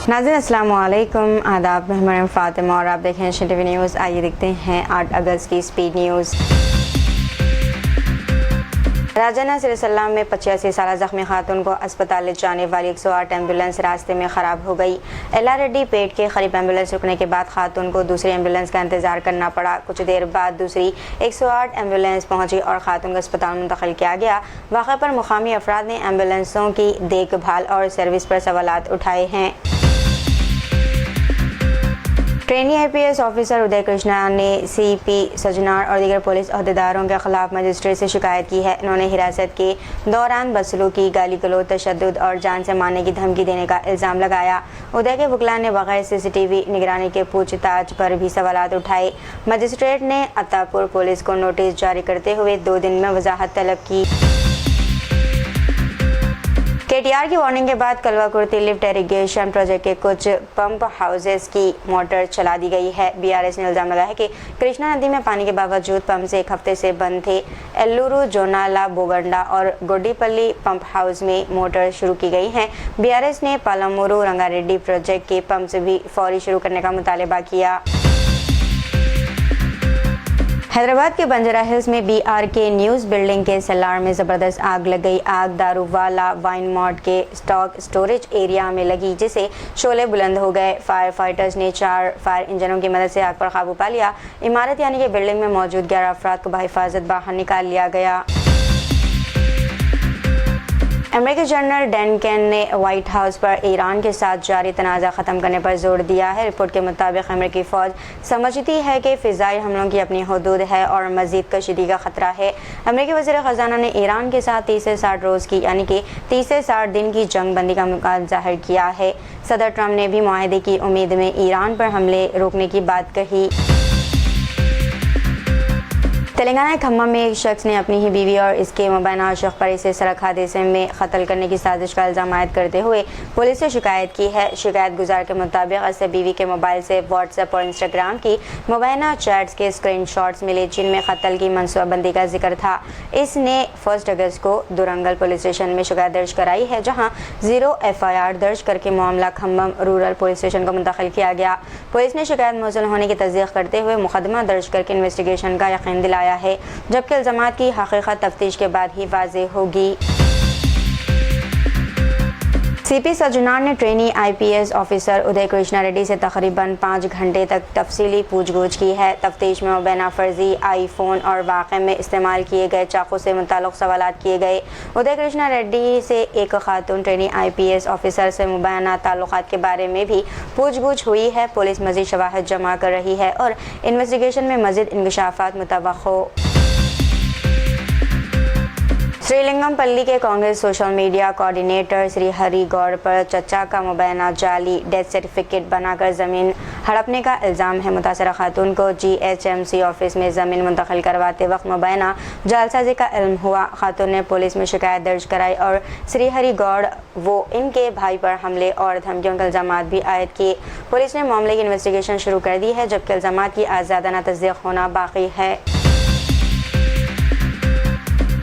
नाज़रीन अस्सलाम वालेकुम, आदाब। मैं मरियम फ़ातिमा और आप देख रहे हैं एशियन टीवी न्यूज़। आइए देखते हैं 8 अगस्त की स्पीड न्यूज़। राजाना सिरसल्ला में 85 साल जख्मी खातून को अस्पताल ले जाने वाली 108 एम्बुलेंस रास्ते में ख़राब हो गई। एलआरडी पेट के करीब एम्बुलेंस रुकने के बाद खातून को दूसरी एम्बुलेंस का इंतजार करना पड़ा। कुछ देर बाद दूसरी 108 एम्बुलेंस पहुंची और खातून को अस्पताल मुंतकिल किया गया। वाक़े पर मुकामी अफराद ने एम्बुलेंसों की देखभाल और सर्विस पर सवालात उठाए हैं। ट्रेनी आईपीएस ऑफिसर उदय कृष्णा ने सीपी सजनार और दीगर पुलिस अहदेदारों के खिलाफ मजिस्ट्रेट से शिकायत की है। इन्होंने हिरासत के दौरान बदसलूकी, गाली गलौज, तशद्दुद और जान से मारने की धमकी देने का इल्ज़ाम लगाया। उदय के वकील ने बगैर सीसीटीवी निगरानी के पूछताछ पर भी सवालात उठाए। मजिस्ट्रेट ने अत्तापुर पुलिस को नोटिस जारी करते हुए 2 दिन में वजाहत तलब की। केटीआर की वार्निंग के बाद कलवा कुर्ती लिफ्ट इरिगेशन प्रोजेक्ट के कुछ पंप हाउसेस की मोटर चला दी गई है। बीआरएस ने इल्जाम लगाया है कि कृष्णा नदी में पानी के बावजूद पंप से 1 हफ्ते से बंद थे। एल्लूरू, जोनाला, बोगंडा और गोडीपल्ली पंप हाउस में मोटर शुरू की गई है। बीआरएस ने पालमूरू रंगारेड्डी प्रोजेक्ट के पंप से भी फौरी शुरू करने का मुतालबा किया। हैदराबाद के बंजारा हिल्स में बीआरके न्यूज़ बिल्डिंग के सेलार में ज़बरदस्त आग लग गई। आग दारूवाला वाइन मार्ट के स्टॉक स्टोरेज एरिया में लगी, जिससे शोले बुलंद हो गए। फायर फाइटर्स ने 4 फायर इंजनों की मदद से आग पर काबू पा लिया। इमारत यानी कि बिल्डिंग में मौजूद 11 अफराद को बहिफाजत बाहर निकाल लिया गया। अमेरिकी जनरल डैनकेन ने व्हाइट हाउस पर ईरान के साथ जारी तनाज़ा ख़त्म करने पर जोर दिया है। रिपोर्ट के मुताबिक अमेरिकी फ़ौज समझती है कि फ़िज़ाई हमलों की अपनी हदूद है और मज़ीद कशीदगी का ख़तरा है। अमेरिकी वज़ीर ख़ज़ाना ने ईरान के साथ 30 से 60 रोज़ की यानी कि 30 से 60 दिन की जंग बंदी का मौक़ा ज़ाहिर किया है। सदर ट्रंप ने भी मुआहदे की उम्मीद में ईरान पर हमले रोकने की बात कही। तेलंगाना के खम्मा में एक शख्स ने अपनी ही बीवी और इसके मुबैना आशिक पर इसे सड़क हादसे में कत्ल करने की साजिश का इल्ज़ाम आयद करते हुए पुलिस से शिकायत की है। शिकायत गुजार के मुताबिक इससे बीवी के मोबाइल से व्हाट्सएप और इंस्टाग्राम की मुबैना चैट्स के स्क्रीनशॉट्स मिले, जिनमें कत्ल की मनसूबाबंदी का जिक्र था। इसने 1 अगस्त को दुरंगल पुलिस स्टेशन में शिकायत दर्ज कराई है, जहाँ 0 FIR दर्ज करके मामला खम्बम रूरल पुलिस स्टेशन को मुंतकिल किया गया। पुलिस ने शिकायत मौसूल होने की तस्दीक करते हुए मुकदमा दर्ज करके इन्वेस्टिगेशन का यकीन दिलाया है, जबकि इल्ज़ामात की हकीकत तफ्तीश के बाद ही वाज़ेह होगी। सीपी सज्जनार ने ट्रेनी आईपीएस ऑफिसर उदय कृष्णा रेड्डी से तकरीबन 5 घंटे तक तफसीली पूछगछ की है। तफ्तीश में मुबैना फर्जी आईफोन और वाक़े में इस्तेमाल किए गए चाकू से मुताल्लिक़ सवालात किए गए। उदय कृष्णा रेड्डी से एक खातून ट्रेनी आईपीएस ऑफिसर से मुबैना ताल्लुकात के बारे में भी पूछगछ हुई है। पुलिस मज़ीद शवाहिद जमा कर रही है और इन्वेस्टिगेशन में मज़ीद इंकशाफात मुतवक्को। श्रीलिंगमपल्ली के Congress social media coordinator Shri Hari Goud पर चचा का मुबैना जाली डेथ सर्टिफिकेट बनाकर ज़मीन हड़पने का इल्ज़ाम है। मुतासरा खातून को GHMC ऑफिस में ज़मीन मुंतकिल करवाते वक्त मुबैना जालसाजी का इल्म हुआ। खातून ने पुलिस में शिकायत दर्ज कराई और श्री हरि गौड़ वो इनके भाई पर हमले और धमकियों के इल्ज़ामात भी आयद किए। पुलिस ने मामले की इन्वेस्टिगेशन शुरू कर दी है, जबकि इल्ज़ामात की आज़ादाना तस्दीक होना बाकी है।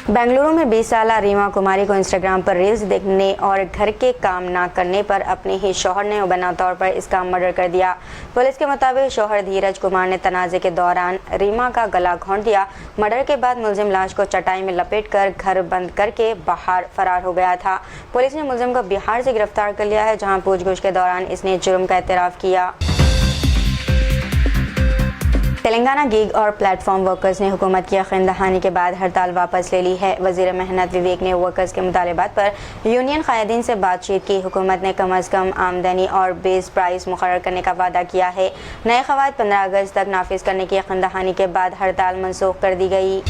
बेंगलुरु में 20 साला रीमा कुमारी को इंस्टाग्राम पर रील्स देखने और घर के काम ना करने पर अपने ही शौहर ने मुबैना तौर पर इसका मर्डर कर दिया। पुलिस के मुताबिक शौहर धीरज कुमार ने तनाज़े के दौरान रीमा का गला घोंट दिया। मर्डर के बाद मुलजिम लाश को चटाई में लपेटकर घर बंद करके बाहर फरार हो गया था। पुलिस ने मुलजिम को बिहार से गिरफ्तार कर लिया है, जहाँ पूछगछ के दौरान इसने जुर्म का एतराफ़ किया। तेलंगाना गिग और प्लेटफॉर्म वर्कर्स ने हुकूमत की यकीन दहानी के बाद हड़ताल वापस ले ली है। वज़ीर मेहनत विवेक ने वर्कर्स के मुतालबात पर यूनियन कायदीन से बातचीत की। हुकूमत ने कम अज़ कम आमदनी और बेस प्राइस मुकर्रर करने का वादा किया है। नए क़वायद 15 अगस्त तक नाफिज करने की यकीन दहानी के बाद हड़ताल मनसूख कर दी गई।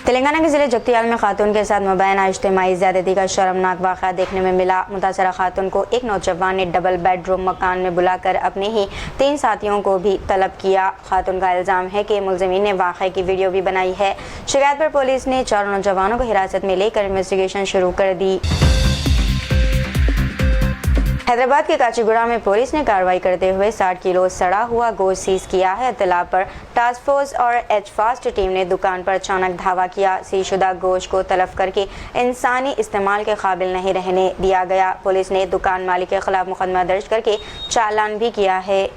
तेलंगाना के ज़िले जगतियाल में खातून के साथ मुबैना इज्तिमाई ज़्यादती का शर्मनाक वाक़या देखने में मिला। मुतासरा खातून को एक नौजवान ने डबल बेडरूम मकान में बुलाकर अपने ही 3 साथियों को भी तलब किया। खातून का इल्ज़ाम है कि मुलज़िमीन ने वाक़े की वीडियो भी बनाई है। शिकायत पर पुलिस ने 4 नौजवानों को हिरासत में लेकर इन्वेस्टिगेशन शुरू कर दी। हैदराबाद के काचीगुड़ा में पुलिस ने कार्रवाई करते हुए 60 किलो सड़ा हुआ गोश्त सीज किया है। इत्तला पर टास्क फोर्स और एच-फास्ट टीम ने दुकान पर अचानक धावा किया। सीशुदा गोश्त को तलफ करके इंसानी इस्तेमाल के काबिल नहीं रहने दिया गया। पुलिस ने दुकान मालिक के खिलाफ मुकदमा दर्ज करके चालान भी किया है।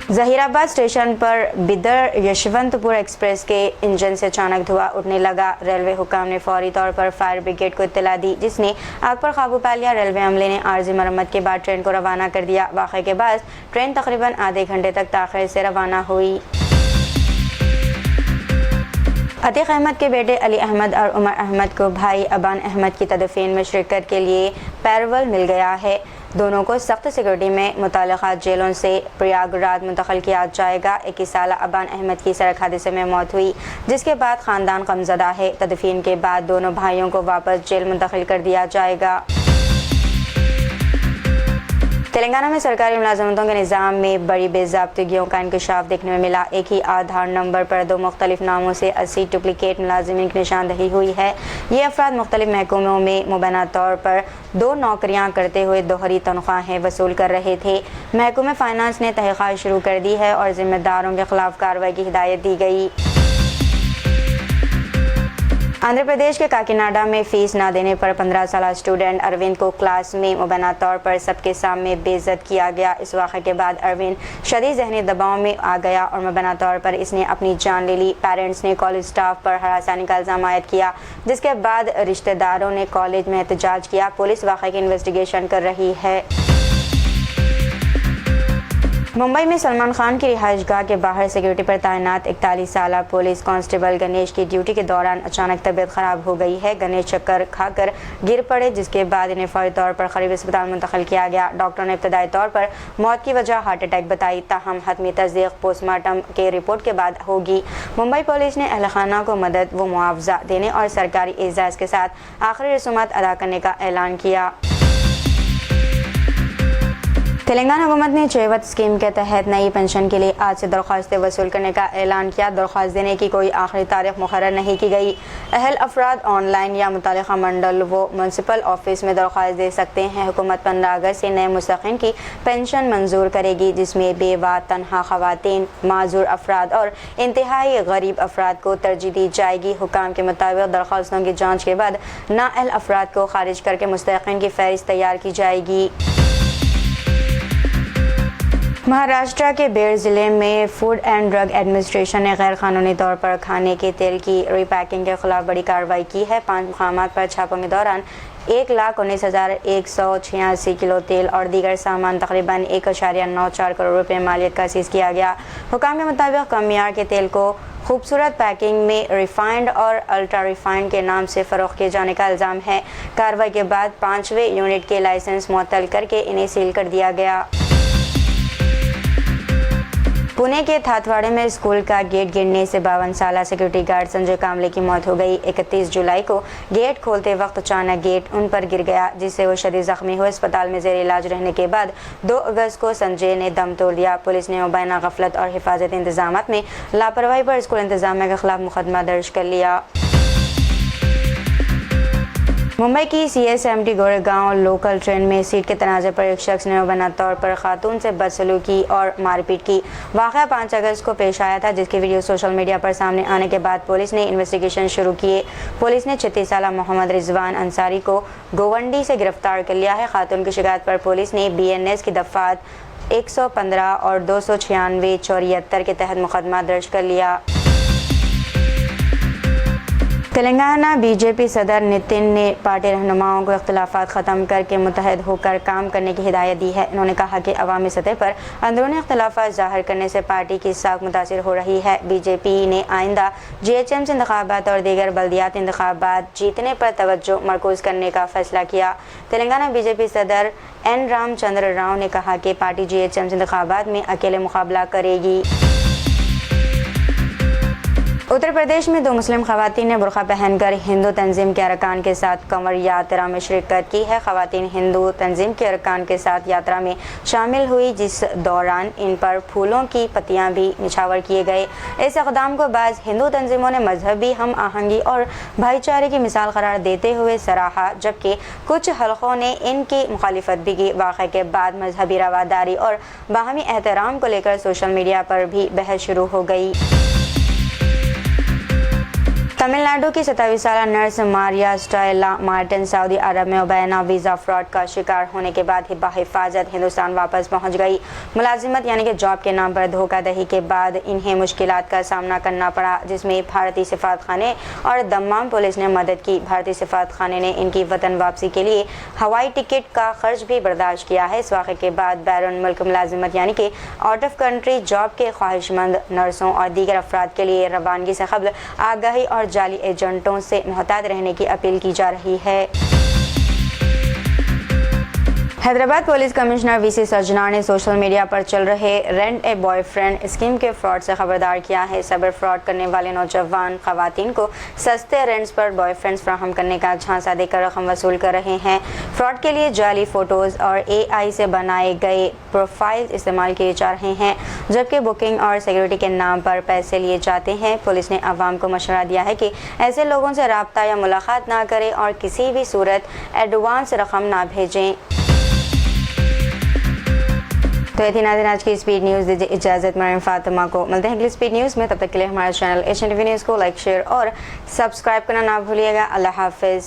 जहीराबाद स्टेशन पर बिदर यशवंतपुर एक्सप्रेस के इंजन से अचानक धुआं उठने लगा। रेलवे हुकाम ने फौरी तौर पर फायर ब्रिगेड को इत्तला दी, जिसने आग पर काबू पा लिया। रेलवे अमले ने आर्जी मरम्मत के बाद ट्रेन को रवाना कर दिया। वाक़े के बाद ट्रेन तकरीबन आधे घंटे तक ताख़ीर से रवाना हुई। अतीक अहमद के बेटे अली अहमद और उमर अहमद को भाई अबान अहमद की तदफीन में शिरकत के लिए पैरोल मिल गया है। दोनों को सख्त सिक्योरिटी में मुतल्लिक़ा जेलों से प्रयागराज मुंतकिल किया जाएगा। 21 साला अबान अहमद की सड़क हादसे में मौत हुई, जिसके बाद ख़ानदान गमज़दा है। तदफीन के बाद दोनों भाइयों को वापस जेल मुंतकिल कर दिया जाएगा। तेलंगाना में सरकारी मुलाजमतों के निज़ाम में बड़ी बेज़ाब्तगियों का इंकशाफ देखने में मिला। एक ही आधार नंबर पर 2 मुख्तलिफ नामों से 80 डुप्लिकेट मुलाजिमीन की निशानदही हुई है। ये अफराद मुख्तलिफ महकमों में मुबैना तौर पर 2 नौकरियां करते हुए दोहरी तनख्वाहें वसूल कर रहे थे। महकमे फाइनेंस ने तहक़ीक़ात शुरू कर दी है और ज़िम्मेदारों के खिलाफ कार्रवाई की हिदायत दी गई। आंध्र प्रदेश के काकीनाडा में फीस ना देने पर 15 साला स्टूडेंट अरविंद को क्लास में मुबैना तौर पर सबके सामने बेइज्जत किया गया। इस वाक़े के बाद अरविंद शदीद ज़हनी दबाव में आ गया और मुबैना तौर पर इसने अपनी जान ले ली। पेरेंट्स ने कॉलेज स्टाफ पर हरासानी का इल्ज़ाम आयद किया, जिसके बाद रिश्तेदारों ने कॉलेज में एहतजाज किया। पुलिस वाक़े की इन्वेस्टिगेशन कर रही है। मुंबई में सलमान खान की रिहाइशगाह के बाहर सिक्योरिटी पर तैनात 41 साला पुलिस कांस्टेबल गणेश की ड्यूटी के दौरान अचानक तबीयत खराब हो गई है। गणेश चक्कर खाकर गिर पड़े, जिसके बाद इन्हें फौरी तौर पर करीबी अस्पताल मुंतकिल किया गया। डॉक्टर ने इब्तदाई तौर पर मौत की वजह हार्ट अटैक बताई, ताहम हतमी तस्दीक पोस्टमार्टम के रिपोर्ट के बाद होगी। मुंबई पुलिस ने अहल खाना को मदद व मुआवजा देने और सरकारी एजाज़ के साथ आखिरी रसूमात अदा करने का ऐलान किया। तेलंगाना हुकूमत ने चेवत स्कीम के तहत नई पेंशन के लिए आज से दरख्वास्तें वसूल करने का ऐलान किया। दरख्वास्त देने की कोई आखिरी तारीख मुकर्रर नहीं की गई। अहल अफराद ऑनलाइन या मुतल्लिक़ा मंडल व म्यूनसिपल ऑफिस में दरख्वास्त दे सकते हैं। हुकूमत 15 अगस्त से नए मुस्तक़िन की पेंशन मंजूर करेगी, जिसमें बेवा, तन्हा ख़वातीन, माजूर अफराद और इंतहाई गरीब अफराद को तरजीह दी जाएगी। हुकाम के मुताबिक दरख्वास्तों की जाँच के बाद नाअहल अफराद को खारिज करके मुस्तक़िन की फहरिस्त तैयार की जाएगी। महाराष्ट्र के बेड़ ज़िले में फूड एंड ड्रग एडमिनिस्ट्रेशन ने गैर कानूनी तौर पर खाने के तेल की रीपैकिंग के खिलाफ बड़ी कार्रवाई की है। 5 मुकामात पर छापों के दौरान 1,19,186 किलो तेल और दीगर सामान तकरीबन 1.94 करोड़ रुपए मालियत का सीज किया गया। हुकाम के मुताबिक कम मियार के तेल को खूबसूरत पैकिंग में रिफाइंड और अल्ट्रा रिफाइंड के नाम से फ़रोख्त किए जाने का इल्ज़ाम है। कार्रवाई के बाद 5वें यूनिट के लाइसेंस मुअत्तल करके इन्हें सील कर दिया गया। पुणे के थाथवाड़े में स्कूल का गेट गिरने से 52 साला सिक्योरिटी गार्ड संजय कामले की मौत हो गई। 31 जुलाई को गेट खोलते वक्त अचानक गेट उन पर गिर गया, जिससे वो शदीद जख्मी हुए। अस्पताल में ज़ेर इलाज रहने के बाद 2 अगस्त को संजय ने दम तोड़ दिया। पुलिस ने मुबैना गफलत और हिफाजती इंतजामात में लापरवाही पर स्कूल इंतजामिया के खिलाफ मुकदमा दर्ज कर लिया। मुंबई की CSMT गोरेगांव लोकल ट्रेन में सीट के तनाज़े पर एक शख्स ने मुबैना तौर पर खातून से बदसलूकी और मारपीट की। वाक़या 5 अगस्त को पेश आया था, जिसकी वीडियो सोशल मीडिया पर सामने आने के बाद पुलिस ने इन्वेस्टिगेशन शुरू किए। पुलिस ने 36 साला मोहम्मद रिजवान अंसारी को गोवंडी से गिरफ्तार कर लिया है। खातून की शिकायत पर पुलिस ने BNS की दफ़ात 115 और 296-74 के तहत मुकदमा दर्ज कर लिया। तेलंगाना बीजेपी सदर नितिन ने पार्टी रहनुमाओं को इख्तिलाफात ख़त्म करके मुत्तहद होकर काम करने की हिदायत दी है। उन्होंने कहा कि अवामी सतह पर अंदरूनी इख्तिलाफात ज़ाहिर करने से पार्टी की साख मुतासिर हो रही है। बीजेपी ने आइंदा GHMC इंतखाबात और दीगर बल्दियाती इंतखाबात जीतने पर तवज्जो मरकूज़ करने का फैसला किया। तेलंगाना बीजेपी सदर N रामचंद्र राव ने कहा कि पार्टी GHMC इंतखाबात में अकेले मुकाबला करेगी। उत्तर प्रदेश में 2 मुस्लिम खवातीन ने बुर्का पहनकर हिंदू तंजीम के अरकान के साथ कंवर यात्रा में शिरकत की है। खवातीन हिंदू तंजीम के अरकान के साथ यात्रा में शामिल हुई, जिस दौरान इन पर फूलों की पत्तियां भी निछावर किए गए। इस इक़दाम को बाज़ हिंदू तंजीमों ने मजहबी हम आहंगी और भाईचारे की मिसाल करार देते हुए सराहा, जबकि कुछ हलकों ने इनकी मुखालिफत भी की। वाक़े के बाद मजहबी रवादारी और बाहमी एहतराम को लेकर सोशल मीडिया पर भी बहस शुरू हो गई। तमिलनाडु की 27 साल nurse Maria Stella Martin Saudi Arab में मुबैना वीज़ा फ्रॉड का शिकार होने के बाद बाहिफाजत हिंदुस्तान वापस पहुंच गई। मुलाजिमत यानी कि जॉब के नाम पर धोखाधड़ी के बाद इन्हें मुश्किलात का सामना करना पड़ा, जिसमें भारतीय सिफारतखाने और दम्माम पुलिस ने मदद की। भारतीय सिफारतखाने ने इनकी वतन वापसी के लिए हवाई टिकट का खर्च भी बर्दाश्त किया है। इस वाक़े के बाद बैरून मुल्क मुलाजिमत यानी कि आउट ऑफ कंट्री जॉब के ख्वाहिशमंद नर्सों और दीगर अफराद के लिए रवानगी से कबल आगाही और जाली एजेंटों से मुहतात रहने की अपील की जा रही है। हैदराबाद पुलिस कमिश्नर वीसी सजना ने सोशल मीडिया पर चल रहे रेंट ए बॉयफ्रेंड स्कीम के फ्रॉड से खबरदार किया है। साइबर फ्रॉड करने वाले नौजवान खवातीन को सस्ते रेंट्स पर बॉयफ्रेंड्स फराहम करने का झांसा देकर रकम वसूल कर रहे हैं। फ्रॉड के लिए जाली फ़ोटोज़ और AI से बनाए गए प्रोफाइल इस्तेमाल किए जा रहे हैं, जबकि बुकिंग और सिक्योरिटी के नाम पर पैसे लिए जाते हैं। पुलिस ने आवाम को मशवरा दिया है कि ऐसे लोगों से रब्ता या मुलाकात ना करें और किसी भी सूरत एडवांस रकम ना भेजें। तो ये थी नाज़रीन आज की स्पीड न्यूज़। दीजिए इजाज़त, मरियम फातिमा को। मिलते हैं अगली स्पीड न्यूज़ में, तब तक के लिए हमारे चैनल एशियन टीवी न्यूज़ को लाइक, शेयर और सब्सक्राइब करना ना भूलिएगा। अल्लाह हाफ़िज़।